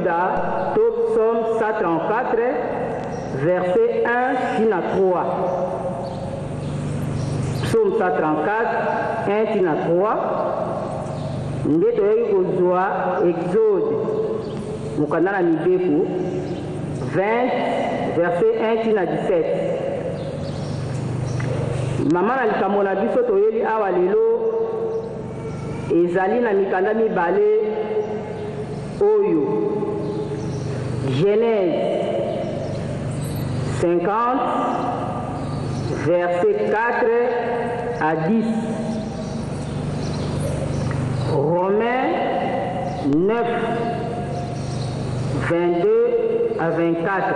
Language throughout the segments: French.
Top Psaume 134, verset 1 tina 3. Psaume 134, 1 tina 3. Nde toyei kozwa Exode mukanda na mibeku 20, verset 1 tina 17. Mama na likambo na biso toyeli awa lelo ezali na mikanda mibale oyo. Genèse 50, verset 4 à 10. Romains 9, 22 à 24.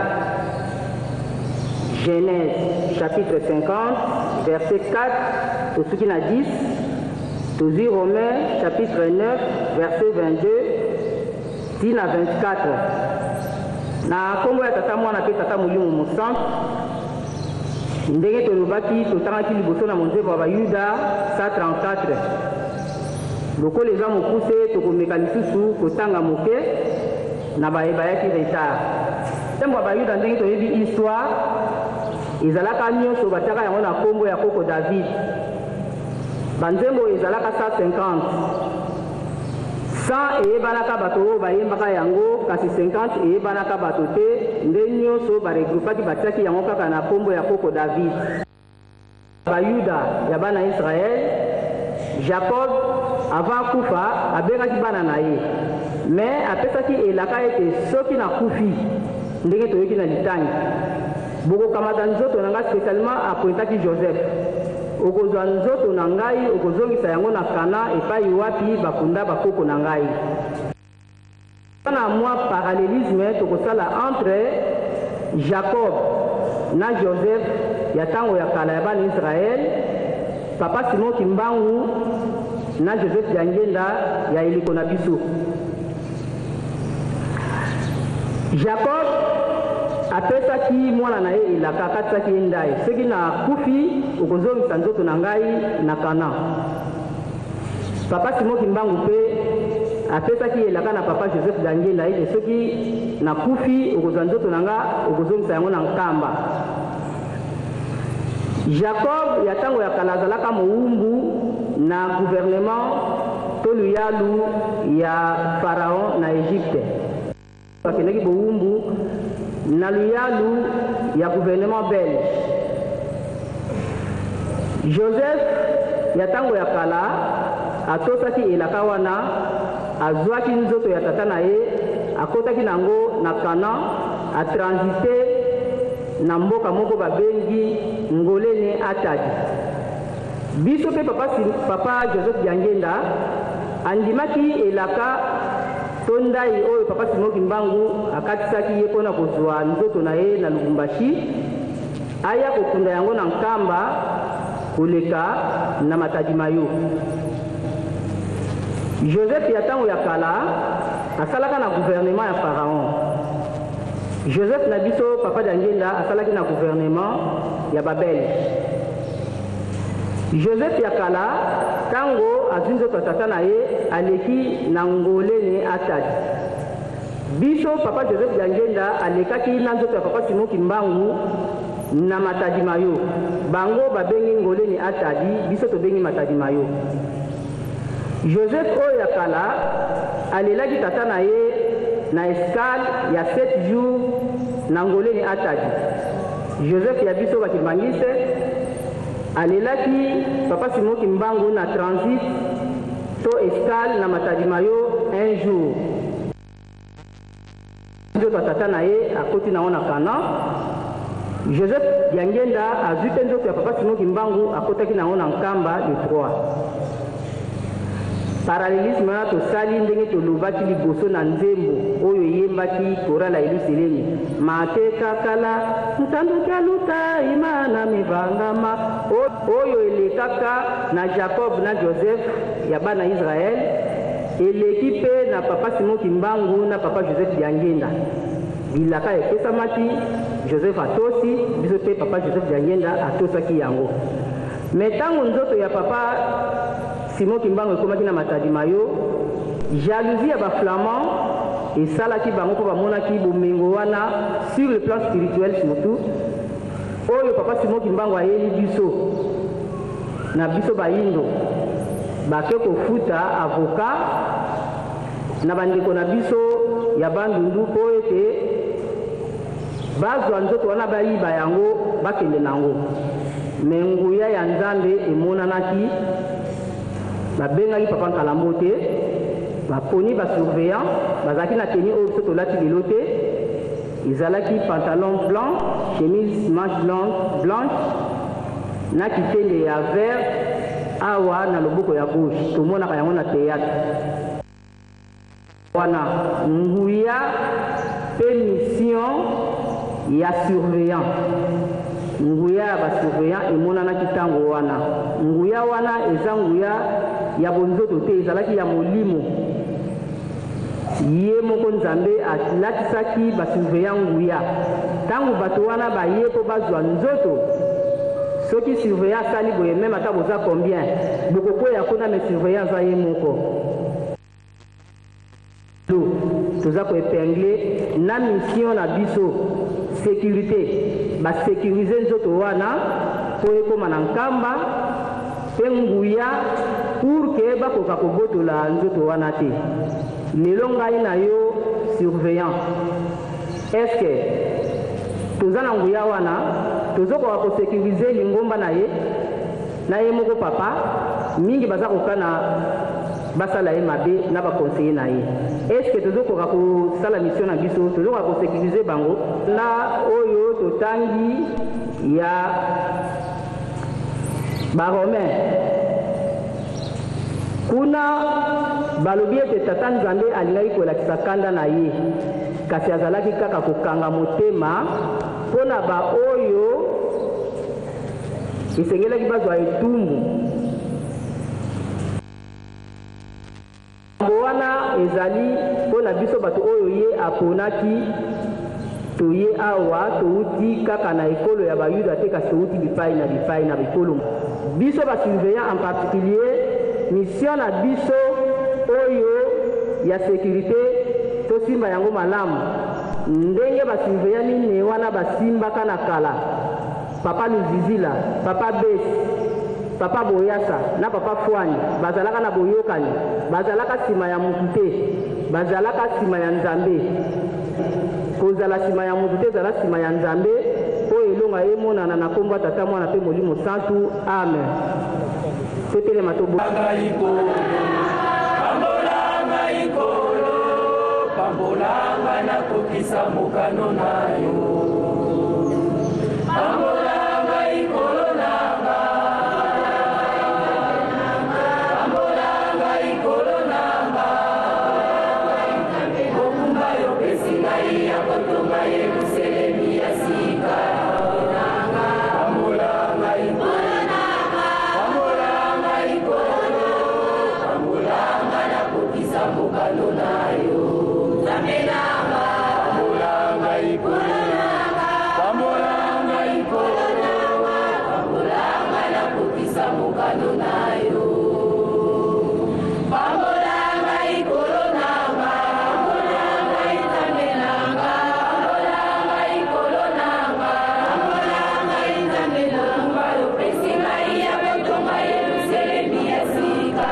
Genèse chapitre 50, verset 4 au soutien à 10. Tozi Romains chapitre 9, verset 22 tina 24. Na kombo ya tata mwana pe tata molimo mosantu ndenge tolobaki totangaki liboso na monzebo ya bayuda 134. Lokola eza mokuse tokomeka lisusu kotanga moke na bayebayaki retard. Ntembo ya bayuda ndenge toyebi histoire ezalaka nyonso batiaka yango na kombo ya koko David. Banzembo ezalaka 150. 100 eyebanaka bato oyo bayembaka yango, kasi 50 eyebanaka bato te, nde nyonso baregroupaki batiaki yango kaka na kombo ya koko David. Bayuda ya bana Israel, Jacob avant kufa abengaki bana na ye, mais apesaki elaka ete soki na kufi ndenge toyoki na litangi bokokamata nzoto na ngai, spécialement apointaki Joseph. Okozwa nzoto na ngai okozongisa yango na Kana epai wapi bakunda bakoko na ngai. Na mwa parallélisme tokosala entre Jacob na Joseph ya tango ya kala ya bana Israel, papa Simon Kimbangu na Joseph Diangenda ya eliko na biso. Jacob apesaki mwana na ye elaka, akatisaki ye ndai, soki na kufi okozongisa nzoto na ngai na Kana. Papa Simon Kimbangu mpe apesaki elaka na papa Joseph Diangenda ete soki na kufi okozwa nzoto na nga okozongisa yango na nkamba. Jacob ya tango ya kala azalaka mowumbu na gouvernement to luyalu ya Pharaon na Egypte. Bakendaki bowumbu na luyalu ya gouvernement belge. Joseph ya tango ya kala atosaki elaka wana, azwaki nzoto ya tata na ye, akotaki nango na Kana, atransite na mboka moko babengi ngolene Atadi. Biso pe papa Joseph Diangenda andimaki elaka tondai oyo papa Simon Kimbangu akatisaki ye mpona kozwa nzoto na ye na Lubumbashi, aya kokunda yango na nkamba koleka na Matadi Mayo. Joseph ya tango ya kala asalaka na gouvernement ya Pharaon. Joseph na biso papa Diangenda asalaki na gouvernement ya Babel. Joseph ya kala tango azwi nzoto tata na ye aleki na ngolene Atadi. Biso papa Joseph Diangenda alekaki na nzoto ya papa Simon Kimbangu na Matadi Mayo. Bango babengi ngolene Atadi, biso tobengi Matadi Mayo. Joseph oyo ya kala alelaki tata na ye na escale ya 7 jours na ngolene Atadi. Joseph ya biso bakimangise alelaki papa Simon Kimbangu na transit to escale na Matadi Mayo 1 jour. Nzoto tata na ye akoti na ona Kana. Joseph Diangenda azwi pe nzoto ya papa Simon Kimbangu akotaki na ona nkamba le 3. Parallélisme na tosali ndenge tolobaki liboso na nzembo oyo yembaki korala Yelusalemi. Mateka kala ntanduki aluta imana mivangama oyo elekaka na Jacob na Joseph ya bana Israel, eleki pe na papa Simon Kimbangu na papa Joseph Diangenda. Bilaka epesamaki, Joseph atosi, biso pe papa Joseph Diangenda atosaki yango. Metango nzoto ya papa Simon Kimbangu ekomaki na Matadi Mayo, jalousie ya ba flamand et ça là qui bango pour mona qui bomengo wana sur le plan spirituel surtout oyo papa Simon Kimbangu ayeli biso na biso bayindo bake kofuta avocat na bandeko na biso ya bandundu po ete bazwa nzoto wana bayiba yango bakende nango me nguya ya Nzambe emonanaki babengaki papa Nkalambo te baponi basurveillant bazalaki na teni oyo biso tolati lelo te ezalaki pantalon blanc chemise manche blanche na kitende ya vert awa na loboko ya gauche tomonaka yango na théâtre wana nguya pe mission ya surveillant nguya ya basurveillant emonanaki ntango wana nguya wana eza nguya ya bonzoto te ezalaki ya molimo ye moko Nzambe alatisaki basurveillant nguya ntango bato wana baye mpo bazwa nzoto soki surveillant asali boye meme ata boza combien bokokoya kuna me surveillant aza ye moko toza koepingle na mission na biso sécurité basécurize nzoto wana mpo ekoma na nkamba mpe nguya pour ke bakoka kobotola nzoto wana te lelo ngai na yo surveillant est-ce que toza na nguya wana tozokoka kosécurize lingomba na ye moko papa mingi baza kokana basala ye mabe na baconseiller na ye est-ce que tozokoka kosala mission na biso tozokoka kosécurize bango na oyo totangi ya baromain kuna balobi ete tata Nzambe alingaki kolakisa kanda na ye kasi azalaki kaka kokanga motema mpona baoyo esengelaki bazwa etumbu wana ezali mpona biso bato oyo ye aponaki toye awa touti kaka na ekolo ya bayuda te kasi touti bipai na bikolo biso basurveillant en particulier mission na biso oyo ya sécurité tosimba yango malamu ndenge basurveillant mine wana basimbaka na kala papa Luzizila papa Besi papa Boyasa na papa Fwani bazalaka na boyokani bazalaka nsima ya mutu te bazalaka nsima ya Nzambe kozala nsima ya mutu te ezala nsima ya Nzambe oyo elonga emonana na kombo ya Tata Mwana mpe Molimo Santu amen totelema pambolanga ikolo pambolanga nakokisa mokano na yo pambolanga ikolo nanga pambolanga ikolo nanga mokumba yo pesi ngai ya kotonga Yerusalemi ya sika pambolanga ikolo mokano na yo Zamenanga pambolanga ikolo pambolanga ikolo pambolanga nakokisa mokano na yo pambolanga ikolo nanga pambolanga Zamenanga pambolanga ikolo nanga pambolanga Zamenanga yo pesi ngai ya kotonga Yerusalemi ya sika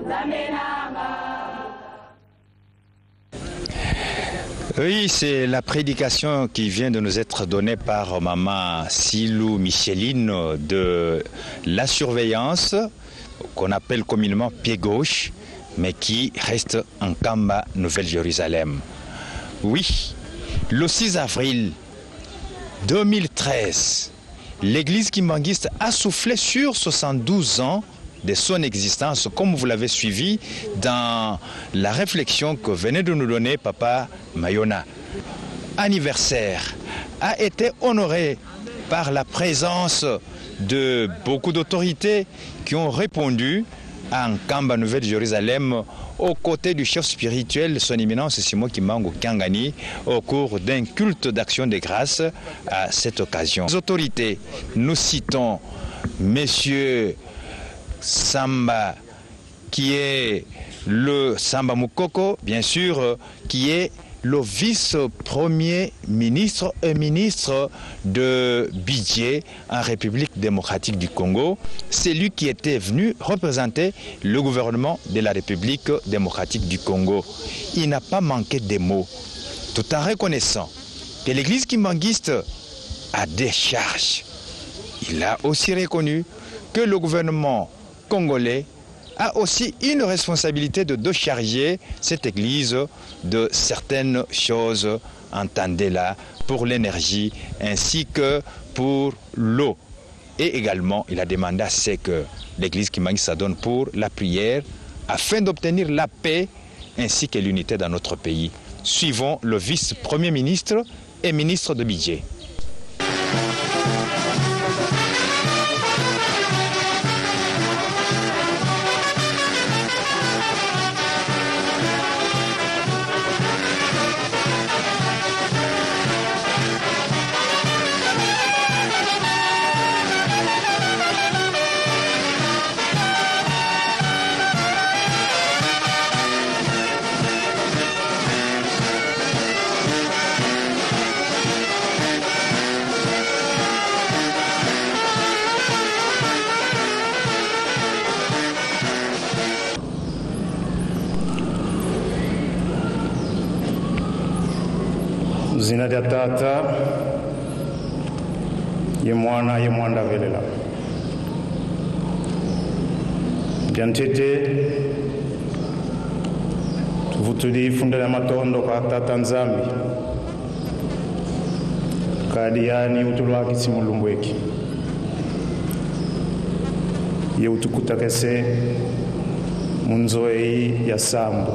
Zamenanga Oui, c'est la prédication qui vient de nous être donnée par maman Silou Micheline de la surveillance, qu'on appelle communément pied gauche, mais qui reste en Kamba, Nouvelle-Jérusalem. Oui, le 6 avril 2013, l'église kimbanguiste a soufflé sur 72 ans de son existence, comme vous l'avez suivi dans la réflexion que venait de nous donner Papa Mayona. Anniversaire a été honoré par la présence de beaucoup d'autorités qui ont répondu à Nkamba, Nouvelle-Jérusalem, aux côtés du chef spirituel, son éminence Simon Kimbangu Kyangani, au cours d'un culte d'action de grâce à cette occasion. Les autorités, nous citons Monsieur Samba, qui est le Samba Mukoko, bien sûr, qui est le vice-premier ministre et ministre de budget en République démocratique du Congo. C'est lui qui était venu représenter le gouvernement de la République démocratique du Congo. Il n'a pas manqué de mots, tout en reconnaissant que l'église kimbanguiste a des charges. Il a aussi reconnu que le gouvernement congolais a aussi une responsabilité de décharger cette église de certaines choses, entendez-là, pour l'énergie ainsi que pour l'eau. Et également, il a demandé à ce que l'église kimbanguiste s'adonne pour la prière afin d'obtenir la paix ainsi que l'unité dans notre pays. Suivons le vice-premier ministre et ministre de budget. Zina dia tata ye mwana velela diantete tuvutuli fundela matondo kwa tata nzambi kadiani utulwaki simulumbweki ye utukutakese munzoei ya sambo.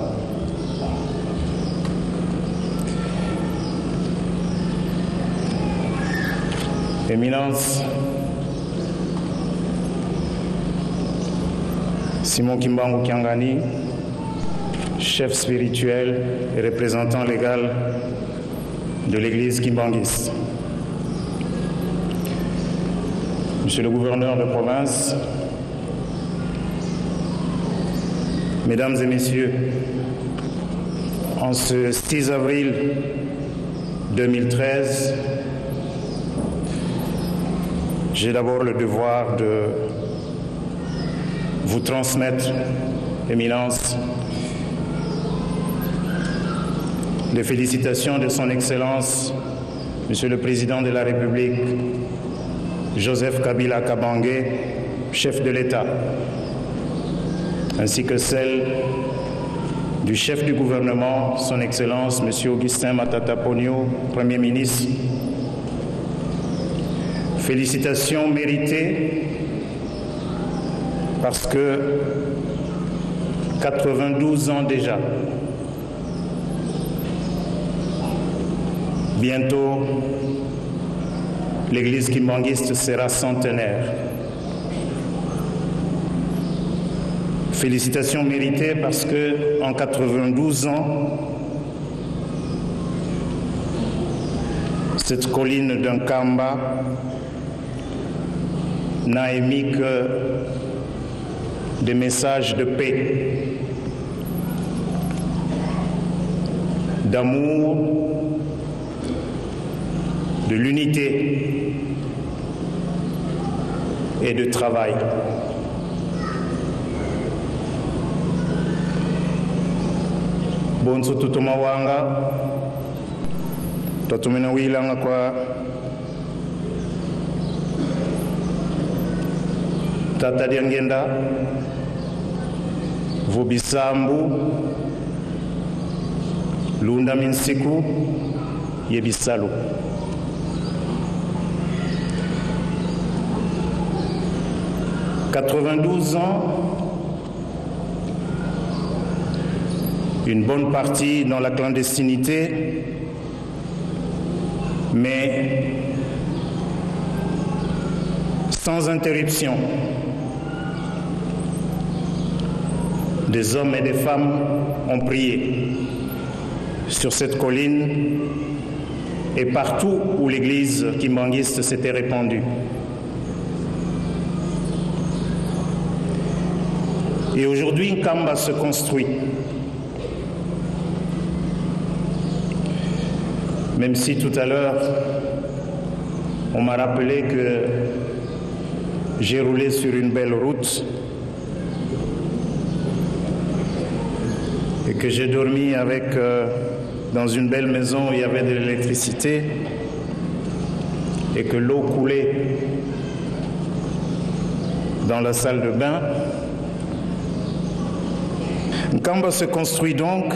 Éminence Simon Kimbangu Kyangani, chef spirituel et représentant légal de l'église kimbanguiste. Monsieur le gouverneur de province, Mesdames et Messieurs, en ce 6 avril 2013, j'ai d'abord le devoir de vous transmettre, Éminence, les félicitations de son Excellence, Monsieur le Président de la République, Joseph Kabila Kabange, chef de l'État, ainsi que celles du chef du gouvernement, son Excellence, Monsieur Augustin Matata Ponyo, Premier ministre. Félicitations méritées parce que 92 ans déjà, bientôt l'église kimbanguiste sera centenaire. Félicitations méritées parce que en 92 ans, cette colline d'un Kamba n'a émis que des messages de paix, d'amour, de l'unité et de travail. Bonso tutumawanga, tatumina wilanga kwa Tata Diangenda, Vobisambu, Lunda Minsiku, Yebisalu. « 92 ans, une bonne partie dans la clandestinité, mais sans interruption. des hommes et des femmes ont prié sur cette colline et partout où l'église kimbanguiste s'était répandue. Et aujourd'hui, Nkamba se construit. Même si tout à l'heure, on m'a rappelé que j'ai roulé sur une belle route et que j'ai dormi dans une belle maison où il y avait de l'électricité et que l'eau coulait dans la salle de bain. Nkamba se construit donc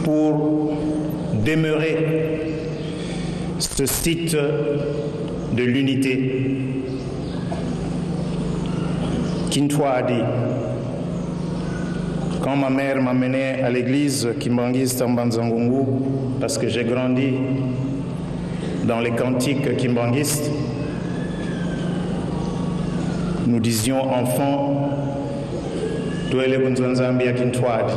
pour demeurer ce site de l'unité. Kintwa a dit, quand ma mère m'a mené à l'église kimbanguiste en Banzangungu, parce que j'ai grandi dans les cantiques kimbanguistes, nous disions enfants, Tuele Bunzanzambia Kintwadi.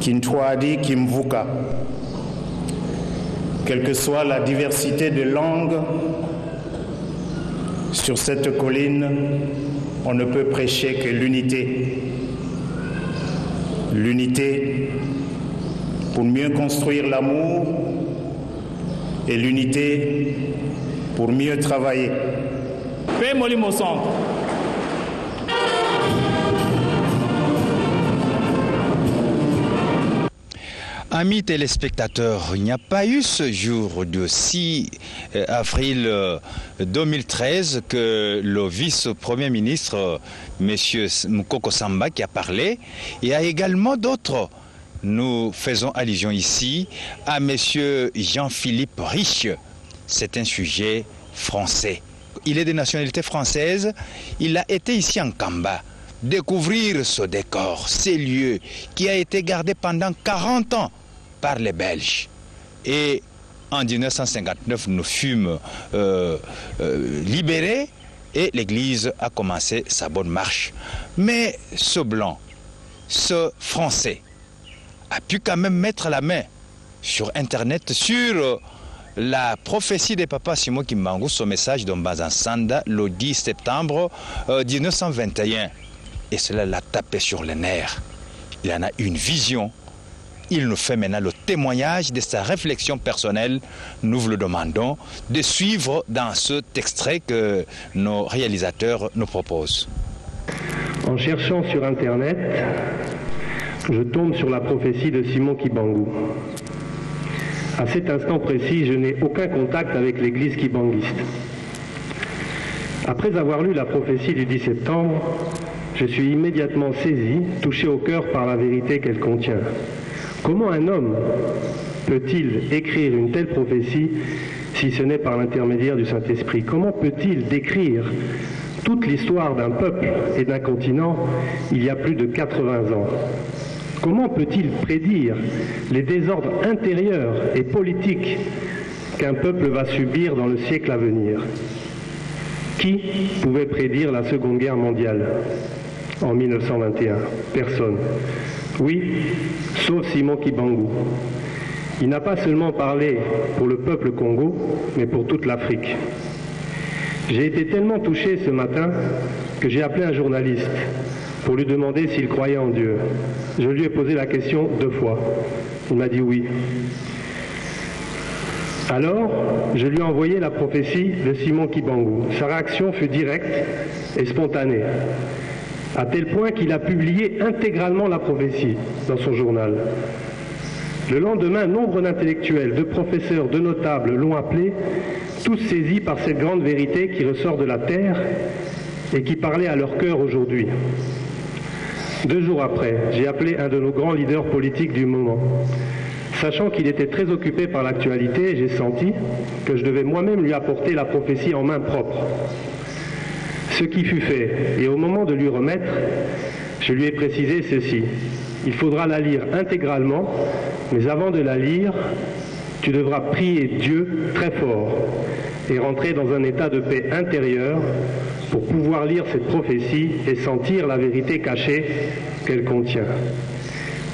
Kintwadi Kimvuka. Quelle que soit la diversité de langues sur cette colline, on ne peut prêcher que l'unité. L'unité pour mieux construire l'amour et l'unité pour mieux travailler. Paix Molimo Centre. Amis téléspectateurs, il n'y a pas eu ce jour de 6 avril 2013 que le vice-premier ministre, M. Mukoko Samba, qui a parlé, et à également d'autres. Nous faisons allusion ici à M. Jean-Philippe Riche. C'est un sujet français. Il est de nationalité française. Il a été ici en Nkamba. Découvrir ce décor, ces lieux qui a été gardé pendant 40 ans par les Belges. Et en 1959, nous fûmes libérés et l'Église a commencé sa bonne marche. Mais ce blanc, ce français, a pu quand même mettre la main sur Internet, sur la prophétie de Papa Simon Kimbangu, son message d'Ombazan-Sanda, le 10 septembre 1921. Et cela l'a tapé sur les nerfs. Il en a une vision. Il nous fait maintenant le témoignage de sa réflexion personnelle. Nous vous le demandons de suivre dans cet extrait que nos réalisateurs nous proposent. En cherchant sur Internet, je tombe sur la prophétie de Simon Kimbangu. À cet instant précis, je n'ai aucun contact avec l'église kimbanguiste. Après avoir lu la prophétie du 10 septembre, je suis immédiatement saisi, touché au cœur par la vérité qu'elle contient. Comment un homme peut-il écrire une telle prophétie si ce n'est par l'intermédiaire du Saint-Esprit? Comment peut-il décrire toute l'histoire d'un peuple et d'un continent il y a plus de 80 ans? Comment peut-il prédire les désordres intérieurs et politiques qu'un peuple va subir dans le siècle à venir? Qui pouvait prédire la Seconde Guerre mondiale en 1921? Personne. Oui, sauf Simon Kimbangu. Il n'a pas seulement parlé pour le peuple Congo, mais pour toute l'Afrique. J'ai été tellement touché ce matin que j'ai appelé un journaliste pour lui demander s'il croyait en Dieu. Je lui ai posé la question 2 fois. Il m'a dit oui. Alors, je lui ai envoyé la prophétie de Simon Kimbangu. Sa réaction fut directe et spontanée, à tel point qu'il a publié intégralement la prophétie dans son journal. Le lendemain, nombre d'intellectuels, de professeurs, de notables l'ont appelé, tous saisis par cette grande vérité qui ressort de la terre et qui parlait à leur cœur aujourd'hui. 2 jours après, j'ai appelé un de nos grands leaders politiques du moment. Sachant qu'il était très occupé par l'actualité, j'ai senti que je devais moi-même lui apporter la prophétie en main propre. Ce qui fut fait, et au moment de lui remettre, je lui ai précisé ceci. Il faudra la lire intégralement, mais avant de la lire, tu devras prier Dieu très fort et rentrer dans un état de paix intérieure pour pouvoir lire cette prophétie et sentir la vérité cachée qu'elle contient.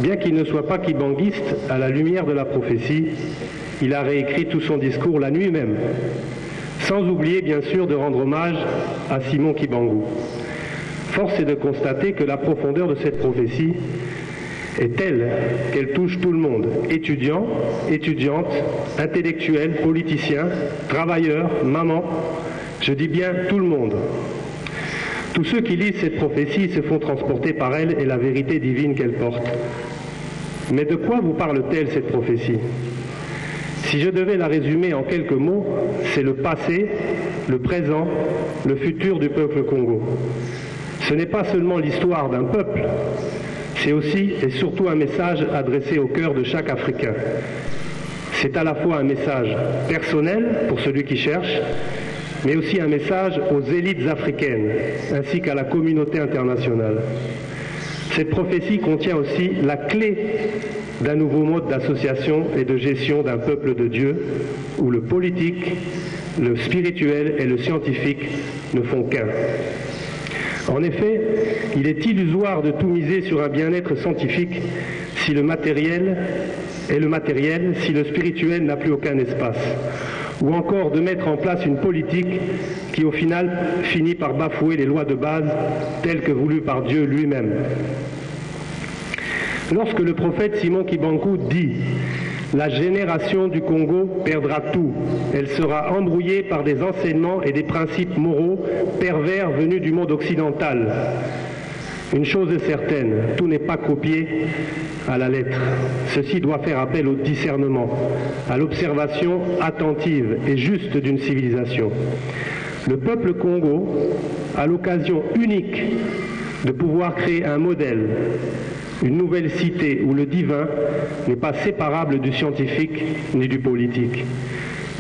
Bien qu'il ne soit pas kibanguiste, à la lumière de la prophétie, il a réécrit tout son discours la nuit même, sans oublier bien sûr de rendre hommage à Simon Kibangu. Force est de constater que la profondeur de cette prophétie est telle qu'elle touche tout le monde, étudiants, étudiantes, intellectuels, politiciens, travailleurs, mamans, je dis bien tout le monde. Tous ceux qui lisent cette prophétie se font transporter par elle et la vérité divine qu'elle porte. Mais de quoi vous parle-t-elle cette prophétie ? Si je devais la résumer en quelques mots, c'est le passé, le présent, le futur du peuple Congo. Ce n'est pas seulement l'histoire d'un peuple, c'est aussi et surtout un message adressé au cœur de chaque Africain. C'est à la fois un message personnel pour celui qui cherche, mais aussi un message aux élites africaines, ainsi qu'à la communauté internationale. Cette prophétie contient aussi la clé d'un nouveau mode d'association et de gestion d'un peuple de Dieu, où le politique, le spirituel et le scientifique ne font qu'un. En effet, il est illusoire de tout miser sur un bien-être scientifique si le matériel, si le spirituel n'a plus aucun espace, ou encore de mettre en place une politique qui au final finit par bafouer les lois de base telles que voulues par Dieu lui-même. Lorsque le prophète Simon Kibangu dit « La génération du Congo perdra tout, elle sera embrouillée par des enseignements et des principes moraux pervers venus du monde occidental », une chose est certaine, tout n'est pas copié à la lettre. Ceci doit faire appel au discernement, à l'observation attentive et juste d'une civilisation. Le peuple Congo a l'occasion unique de pouvoir créer un modèle, une nouvelle cité où le divin n'est pas séparable du scientifique ni du politique.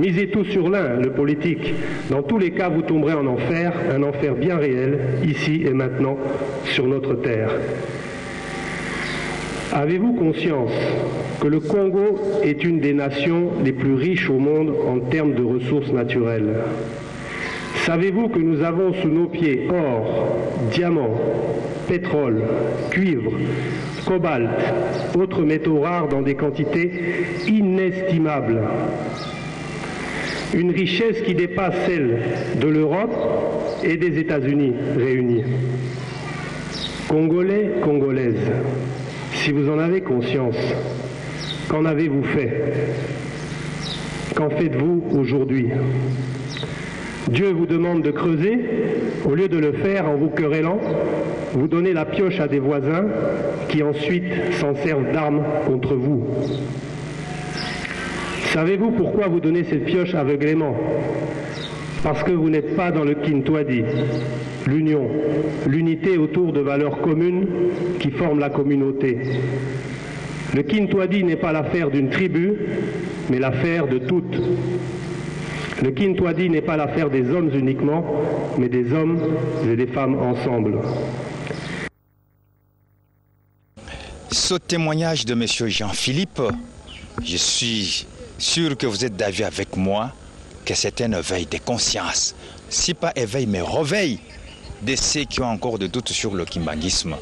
Misez tout sur l'un, le politique. Dans tous les cas, vous tomberez en enfer, un enfer bien réel, ici et maintenant, sur notre terre. Avez-vous conscience que le Congo est une des nations les plus riches au monde en termes de ressources naturelles ? Savez-vous que nous avons sous nos pieds or, diamants, pétrole, cuivre, cobalt, autres métaux rares dans des quantités inestimables ? Une richesse qui dépasse celle de l'Europe et des États-Unis réunis. Congolais, Congolaises, si vous en avez conscience, qu'en avez-vous fait? Qu'en faites-vous aujourd'hui? Dieu vous demande de creuser, au lieu de le faire en vous querellant, vous donnez la pioche à des voisins qui ensuite s'en servent d'armes contre vous. Savez-vous pourquoi vous donnez cette pioche aveuglément? Parce que vous n'êtes pas dans le Kintwadi, l'union, l'unité autour de valeurs communes qui forment la communauté. Le Kintwadi n'est pas l'affaire d'une tribu, mais l'affaire de toutes. Le Kintwadi n'est pas l'affaire des hommes uniquement, mais des hommes et des femmes ensemble. Ce témoignage de M. Jean-Philippe, je suis sûr que vous êtes d'avis avec moi que c'est un éveil des consciences. Si pas éveil, mais réveil de ceux qui ont encore de doutes sur le kimbanguisme.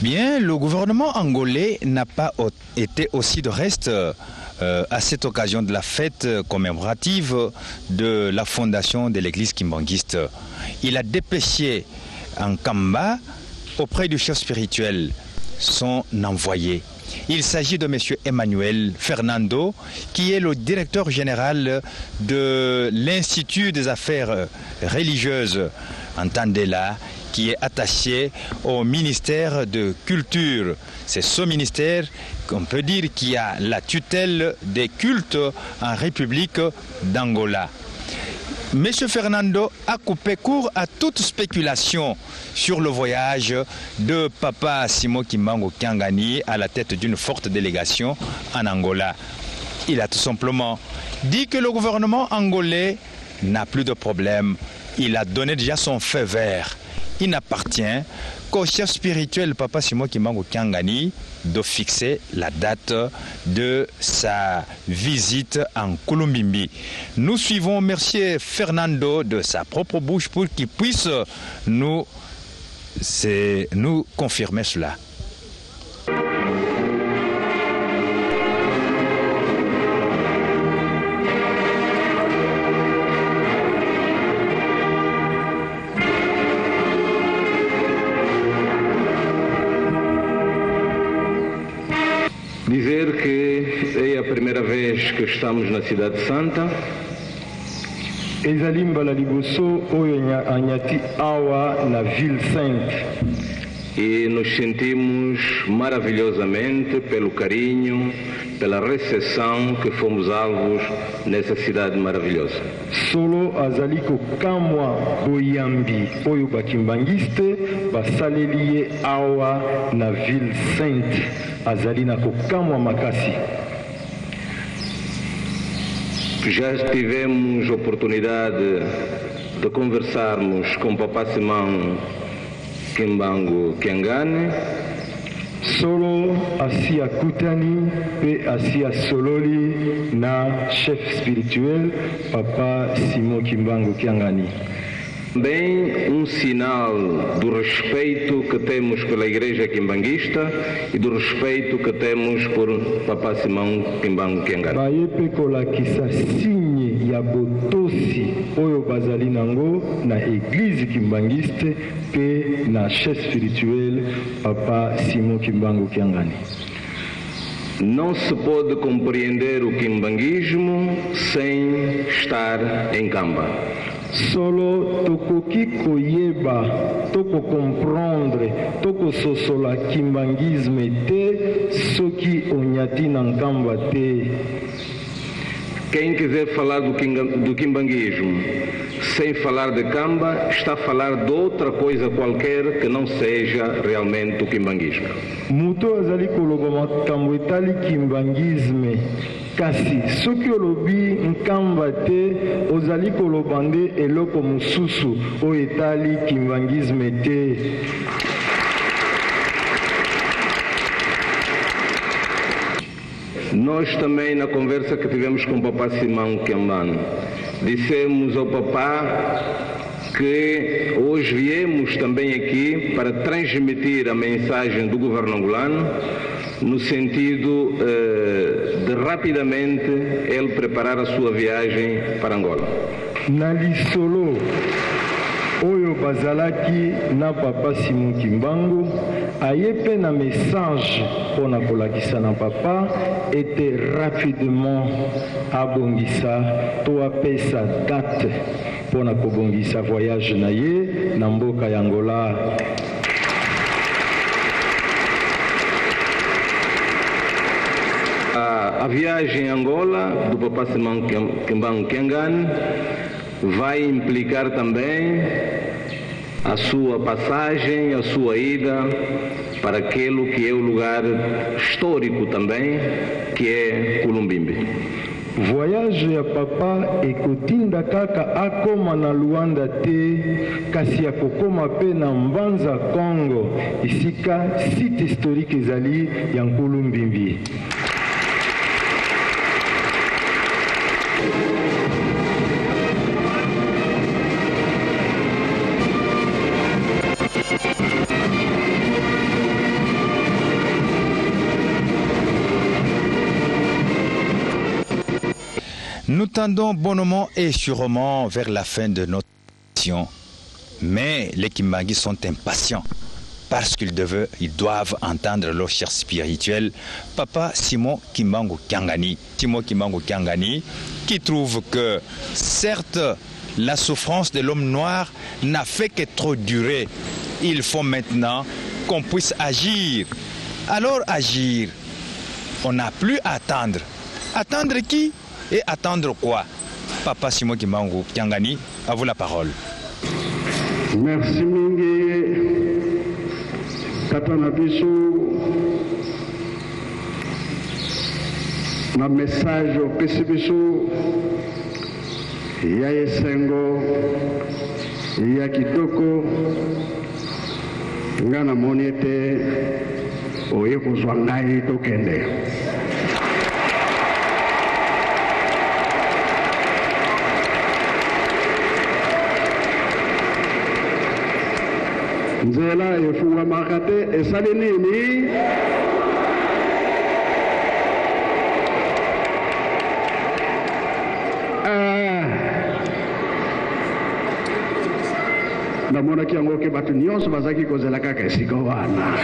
Bien, le gouvernement angolais n'a pas été aussi de reste à cette occasion de la fête commémorative de la fondation de l'église kimbanguiste. Il a dépêché en Kamba auprès du chef spirituel son envoyé. Il s'agit de M. Emmanuel Fernando, qui est le directeur général de l'Institut des affaires religieuses, entendez-la, qui est attaché au ministère de Culture. C'est ce ministère qu'on peut dire qui a la tutelle des cultes en République d'Angola. M. Fernando a coupé court à toute spéculation sur le voyage de Papa Simon Kimbangu Kyangani à la tête d'une forte délégation en Angola. Il a tout simplement dit que le gouvernement angolais n'a plus de problème. Il a donné déjà son feu vert. Il n'appartient qu'au chef spirituel Papa Simon Kimbangu Kyangani de fixer la date de sa visite en Kulumbimbi. Nous suivons M. Fernando de sa propre bouche pour qu'il puisse nous confirmer cela. Dizer que é a primeira vez que estamos na Cidade Santa. Ezali mbala liboso oyo anyati awa na Ville Sainte. E nos sentimos maravilhosamente pelo carinho, pela recepção que fomos alvos nessa cidade maravilhosa. Solo azali kokamwa boyambi oyo bakimbangiste basaleli awa na Ville Sainte. Azali na kokamwa makasi. Já tivemos oportunidade de conversarmos com Papa Simão Kimbangu Kyangani. Solo asia kutani pe asia sololi na chef spirituel Papa Simão Kimbangu Kyangani. Bem, sinal do respeito que temos pela Igreja Kimbanguista e do respeito que temos por Papa Simão Kimbangu Kyangani. Bayepe kolakisa signe ya botosi oyo bazali nango na Église Kimbanguiste pe na chef spirituel Papa Simão Kimbangu Kyangani. Não se pode compreender o kimbanguismo sem estar em Kamba. Solo tokoki koyeba, toko comprendre, toko sosola kimbangisme te, soki onyati na Nkamba te. Quem quiser falar do kimbanguismo sem falar de Kamba, está a falar de outra coisa qualquer que não seja realmente o kimbanguismo. Muto azali koloba makambo etali kimbangisme. Kasi soki olobi Nkamba te, ozali koloba nde eloko mususu oyo etali kimbangisme te. Nós também, na conversa que tivemos com o Papa Simão Kyambani, dissemos ao Papa que hoje viemos também aqui para transmitir a mensagem do governo angolano no sentido de rapidamente ele preparar a sua viagem para Angola. Na lisolo oyo bazalaki na Papa Simão Kimbangu ayepe na message pona kolakisa na Papa était rapidement abongisa to apesa date pona kobongisa voyage na ye na mboka ya Angola. A viagem a Angola do Papa Simão Kimbangu Kyangani vai implicar também a sua passagem, a sua ida para aquele que é o lugar histórico também, que é Kulumbimbi. Voyage ya Papa ekotinda kaka akoma na Luanda te, kasi akokoma pe na Mbanza Congo, isika site historique ezali ya Kulumbimbi. Nous tendons bonnement et sûrement vers la fin de notre mission. Mais les Kimbangis sont impatients parce qu'ils doivent entendre leur chef spirituel, Papa Simon Kimbangu Kiangani. Simon Kimbangu Kiangani, qui trouve que, certes, la souffrance de l'homme noir n'a fait que trop durer. Il faut maintenant qu'on puisse agir. Alors agir, on n'a plus à attendre. Attendre qui et attendre quoi? Papa Simon Kimbangu Kiangani, à vous la parole. Merci Mingi. Tata Nabiso, na message au PCBSO, ya esengo, ya kitoko, ngana moniete, oye kozwa ngai tokende. Nzela efunga makate esali nini? Namonaki yango ke bato nyonso bazaki kozela kaka esika wana.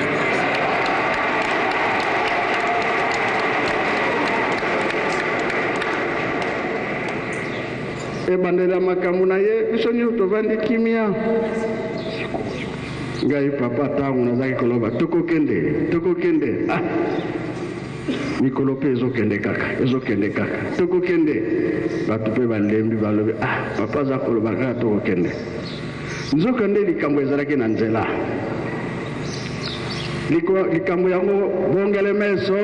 Ebandela makambo na ye biso nyonso tovandi kimia. Ngai papa tangu nazaki koloba tokokende mikolo pe ezokende kaka tokokende bato pe balembi balobi papa za koloba kaka tokokende nzokende likambo ezalaki na nzela likambo yango bongele meso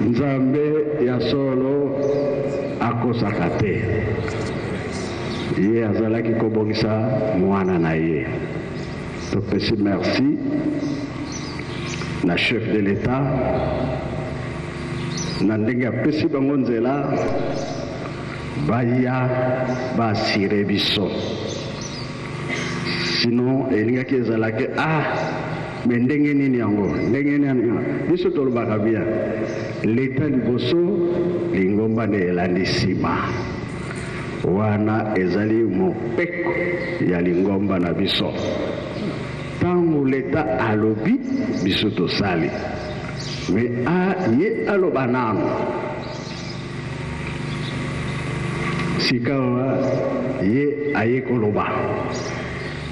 Nzambe ya solo akosaka te. Ye azalaki kobongisa mwana na ye. Topesi merci na chef de l'État na ndenge apesi bango nzela baya basire biso. Sinon elingaki ezalaki mais ndenge nini yango ndenge nini biso tolobaka bien l'État liboso lingomba nde elandi nsima wana ezali mopeko ya lingomba na biso ntango l'État alobi biso tosali mais ye aloba nano sikawa ye aye koloba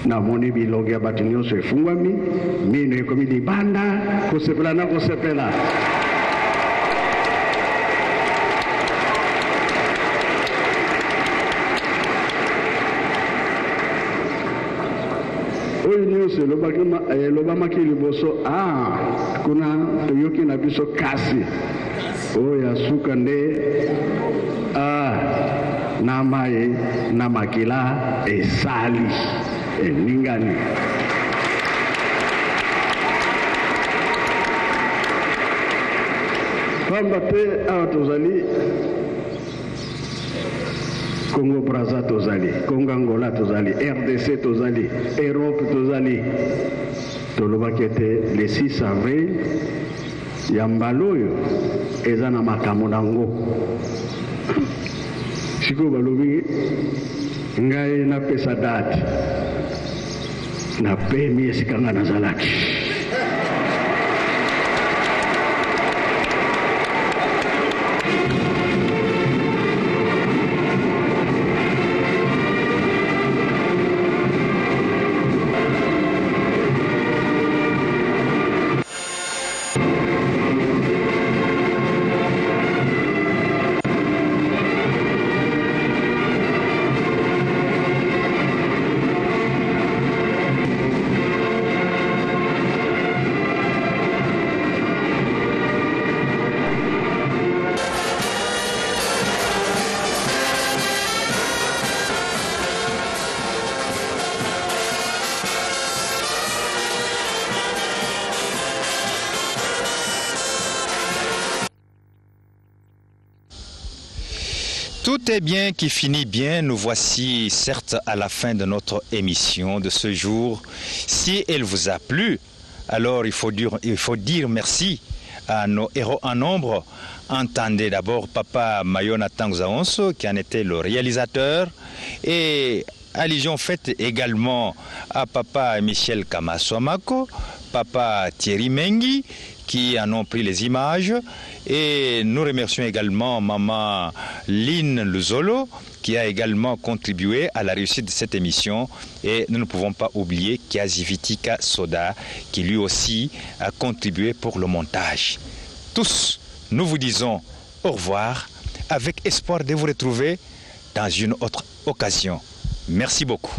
namoni bilongi ya bato nyonso efungwami mino ekomi libanda kosepela na kosepela oyo nyonso elobamaki liboso kuna toyoki na biso kasi oyo ya suka nde na mai na makila esali elingani pamba te awa tozali Congo Brazza tozali Congo Angola tozali RDC tozali Europe tozali tolobaki ete le 6 avril ya mbala oyo eza na makambo nango sikoyo balobi ngai napesa date napemi esika nga nazalaki Tout est bien qui finit bien. Nous voici certes à la fin de notre émission de ce jour. Si elle vous a plu, alors il faut dire merci à nos héros en nombre. Entendez d'abord Papa Mayona Tangzaonso, qui en était le réalisateur, et allusion faite également à Papa Michel Kamaswamako, Papa Thierry Mengi, qui en ont pris les images, et nous remercions également Maman Lynn Luzolo, qui a également contribué à la réussite de cette émission, et nous ne pouvons pas oublier Kiazivitika Soda, qui lui aussi a contribué pour le montage. Tous, nous vous disons au revoir, avec espoir de vous retrouver dans une autre occasion. Merci beaucoup.